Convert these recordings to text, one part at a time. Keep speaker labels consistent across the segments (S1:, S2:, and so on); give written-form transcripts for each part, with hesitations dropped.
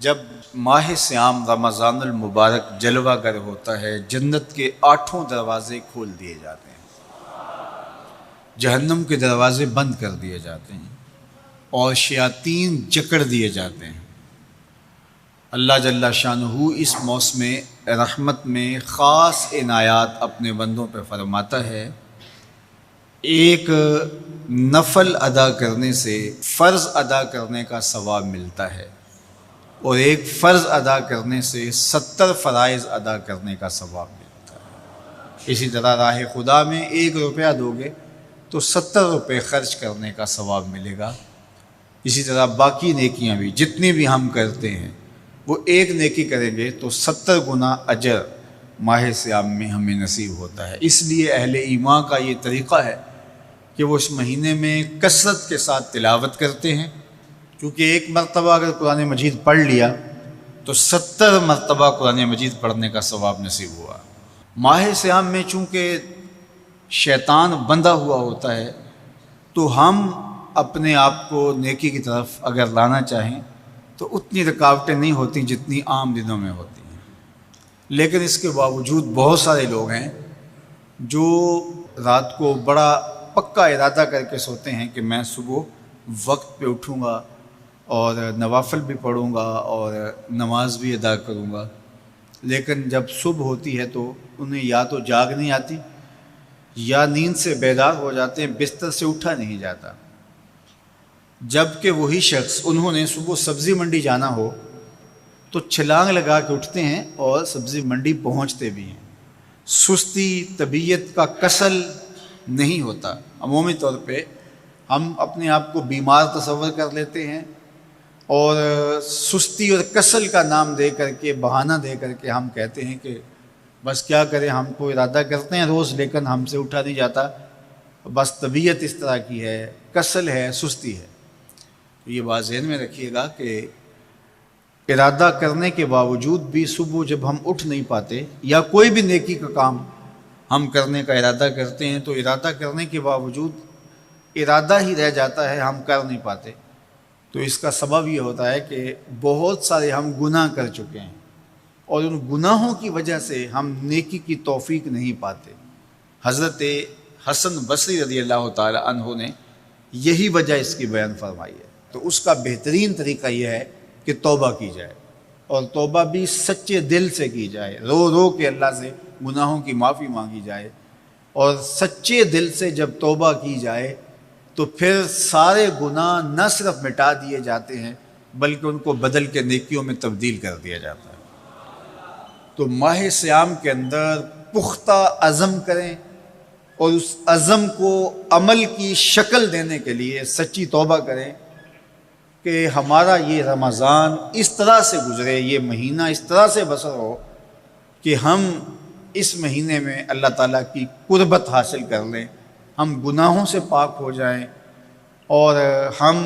S1: جب ماہ صیام رمضان المبارک جلوہ گر ہوتا ہے، جنت کے 8 دروازے کھول دیے جاتے ہیں، جہنم کے دروازے بند کر دیے جاتے ہیں اور شیاطین جکڑ دیے جاتے ہیں۔ اللہ جل شانہ اس موسم رحمت میں خاص عنایات اپنے بندوں پہ فرماتا ہے۔ ایک نفل ادا کرنے سے فرض ادا کرنے کا ثواب ملتا ہے اور ایک فرض ادا کرنے سے 70 فرائض ادا کرنے کا ثواب ملتا ہے۔ اسی طرح راہ خدا میں 1 روپیہ دو گے تو 70 روپے خرچ کرنے کا ثواب ملے گا۔ اسی طرح باقی نیکیاں بھی جتنی بھی ہم کرتے ہیں، وہ ایک نیکی کریں گے تو 70 گنا اجر ماہ صیام میں ہمیں نصیب ہوتا ہے۔ اس لیے اہل ایمان کا یہ طریقہ ہے کہ وہ اس مہینے میں کثرت کے ساتھ تلاوت کرتے ہیں، کیونکہ ایک مرتبہ اگر قرآن مجید پڑھ لیا تو 70 مرتبہ قرآن مجید پڑھنے کا ثواب نصیب ہوا۔ ماہ صیام میں چونکہ شیطان بندھا ہوا ہوتا ہے، تو ہم اپنے آپ کو نیکی کی طرف اگر لانا چاہیں تو اتنی رکاوٹیں نہیں ہوتی جتنی عام دنوں میں ہوتی ہیں، لیکن اس کے باوجود بہت سارے لوگ ہیں جو رات کو بڑا پکا ارادہ کر کے سوتے ہیں کہ میں صبح وقت پہ اٹھوں گا اور نوافل بھی پڑھوں گا اور نماز بھی ادا کروں گا، لیکن جب صبح ہوتی ہے تو انہیں یا تو جاگ نہیں آتی یا نیند سے بیدار ہو جاتے ہیں، بستر سے اٹھا نہیں جاتا۔ جب کہ وہی شخص انہوں نے صبح سبزی منڈی جانا ہو تو چھلانگ لگا کے اٹھتے ہیں اور سبزی منڈی پہنچتے بھی ہیں۔ سستی، طبیعت کا کسل نہیں ہوتا۔ عمومی طور پہ ہم اپنے آپ کو بیمار تصور کر لیتے ہیں اور سستی اور کسل کا نام دے کر کے، بہانہ دے کر کے ہم کہتے ہیں کہ بس کیا کریں، ہم کو ارادہ کرتے ہیں روز لیکن ہم سے اٹھا نہیں جاتا، بس طبیعت اس طرح کی ہے، کسل ہے، سستی ہے۔ یہ بات ذہن میں رکھیے گا کہ ارادہ کرنے کے باوجود بھی صبح جب ہم اٹھ نہیں پاتے یا کوئی بھی نیکی کا کام ہم کرنے کا ارادہ کرتے ہیں تو ارادہ کرنے کے باوجود ارادہ ہی رہ جاتا ہے، ہم کر نہیں پاتے، تو اس کا سبب یہ ہوتا ہے کہ بہت سارے ہم گناہ کر چکے ہیں اور ان گناہوں کی وجہ سے ہم نیکی کی توفیق نہیں پاتے۔ حضرت حسن بصری رضی اللہ تعالی عنہ نے یہی وجہ اس کی بیان فرمائی ہے۔ تو اس کا بہترین طریقہ یہ ہے کہ توبہ کی جائے، اور توبہ بھی سچے دل سے کی جائے، رو رو کے اللہ سے گناہوں کی معافی مانگی جائے، اور سچے دل سے جب توبہ کی جائے تو پھر سارے گناہ نہ صرف مٹا دیے جاتے ہیں بلکہ ان کو بدل کے نیکیوں میں تبدیل کر دیا جاتا ہے۔ تو ماہ صیام کے اندر پختہ عزم کریں اور اس عزم کو عمل کی شکل دینے کے لیے سچی توبہ کریں کہ ہمارا یہ رمضان اس طرح سے گزرے، یہ مہینہ اس طرح سے بسر ہو کہ ہم اس مہینے میں اللہ تعالیٰ کی قربت حاصل کر لیں، ہم گناہوں سے پاک ہو جائیں اور ہم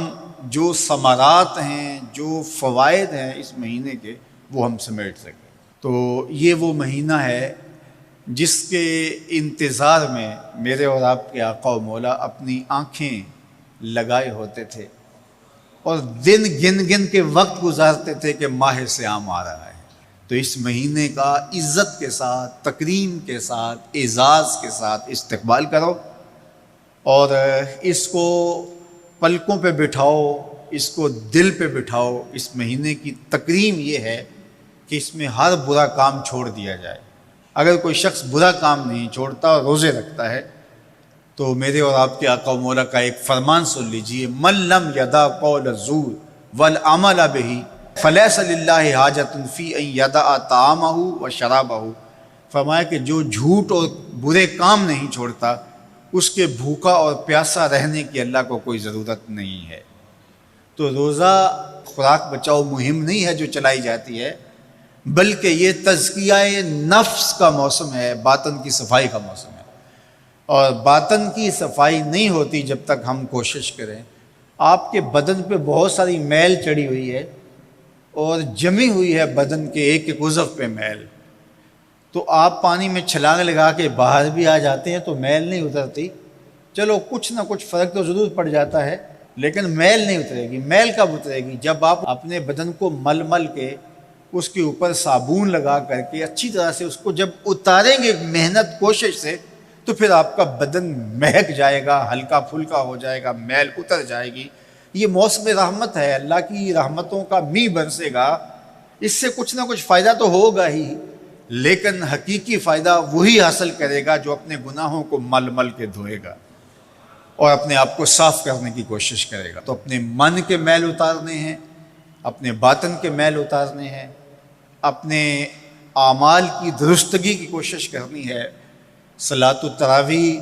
S1: جو ثمرات ہیں، جو فوائد ہیں اس مہینے کے، وہ ہم سمیٹ سکیں۔ تو یہ وہ مہینہ ہے جس کے انتظار میں میرے اور آپ کے آقا و مولا اپنی آنکھیں لگائے ہوتے تھے اور دن گن گن کے وقت گزارتے تھے کہ ماہ صیام آ رہا ہے۔ تو اس مہینے کا عزت کے ساتھ، تکریم کے ساتھ، اعزاز کے ساتھ استقبال کرو اور اس کو پلکوں پہ بٹھاؤ، اس کو دل پہ بٹھاؤ۔ اس مہینے کی تکریم یہ ہے کہ اس میں ہر برا کام چھوڑ دیا جائے۔ اگر کوئی شخص برا کام نہیں چھوڑتا اور روزے رکھتا ہے تو میرے اور آپ کے آقا و مولا کا ایک فرمان سن لیجئے، من لم یدع قول الزور والعمل بہ فلیس للہ حاجۃ فی ان یدع طعامہ و شرابہ۔ فرمایا کہ جو جھوٹ اور برے کام نہیں چھوڑتا، اس کے بھوکا اور پیاسا رہنے کی اللہ کو کوئی ضرورت نہیں ہے۔ تو روزہ خوراک بچاؤ مہم نہیں ہے جو چلائی جاتی ہے، بلکہ یہ تزکیہ نفس کا موسم ہے، باطن کی صفائی کا موسم ہے، اور باطن کی صفائی نہیں ہوتی جب تک ہم کوشش کریں۔ آپ کے بدن پہ بہت ساری میل چڑھی ہوئی ہے اور جمی ہوئی ہے بدن کے ایک ایک عضو پہ میل، تو آپ پانی میں چھلانگ لگا کے باہر بھی آ جاتے ہیں تو میل نہیں اترتی، چلو کچھ نہ کچھ فرق تو ضرور پڑ جاتا ہے، لیکن میل نہیں اترے گی۔ میل کب اترے گی؟ جب آپ اپنے بدن کو مل مل کے اس کے اوپر صابون لگا کر کے اچھی طرح سے اس کو جب اتاریں گے محنت کوشش سے، تو پھر آپ کا بدن مہک جائے گا، ہلکا پھلکا ہو جائے گا، میل اتر جائے گی۔ یہ موسم رحمت ہے، اللہ کی رحمتوں کا می برسے گا، اس سے کچھ نہ کچھ فائدہ تو ہوگا ہی، لیکن حقیقی فائدہ وہی حاصل کرے گا جو اپنے گناہوں کو مل مل کے دھوئے گا اور اپنے آپ کو صاف کرنے کی کوشش کرے گا۔ تو اپنے من کے میل اتارنے ہیں، اپنے باطن کے میل اتارنے ہیں، اپنے اعمال کی درستگی کی کوشش کرنی ہے۔ صلاۃ التراویح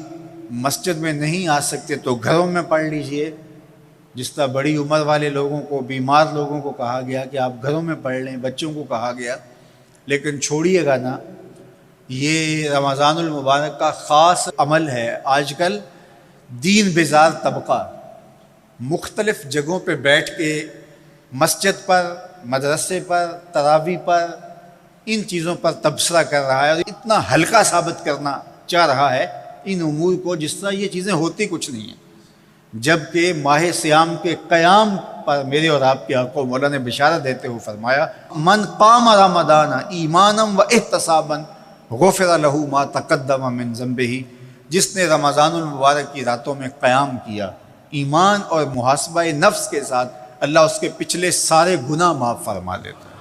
S1: مسجد میں نہیں آ سکتے تو گھروں میں پڑھ لیجئے، جس طرح بڑی عمر والے لوگوں کو، بیمار لوگوں کو کہا گیا کہ آپ گھروں میں پڑھ لیں، بچوں کو کہا گیا، لیکن چھوڑیے گا نا، یہ رمضان المبارک کا خاص عمل ہے۔ آج کل دین بیزار طبقہ مختلف جگہوں پہ بیٹھ کے مسجد پر، مدرسے پر، تراویح پر، ان چیزوں پر تبصرہ کر رہا ہے اور اتنا ہلکا ثابت کرنا چاہ رہا ہے ان امور کو، جس طرح یہ چیزیں ہوتی کچھ نہیں ہیں، جبکہ ماہ صیام کے قیام پر میرے اور آپ کے آقا مولا نے بشارت دیتے ہوئے فرمایا، من قام رمضان ایمانا و احتسابا غفر لہ ما تقدم من ذنبہ، جس نے رمضان المبارک کی راتوں میں قیام کیا ایمان اور محاسبہ نفس کے ساتھ، اللہ اس کے پچھلے سارے گناہ معاف فرما دیتا ہے۔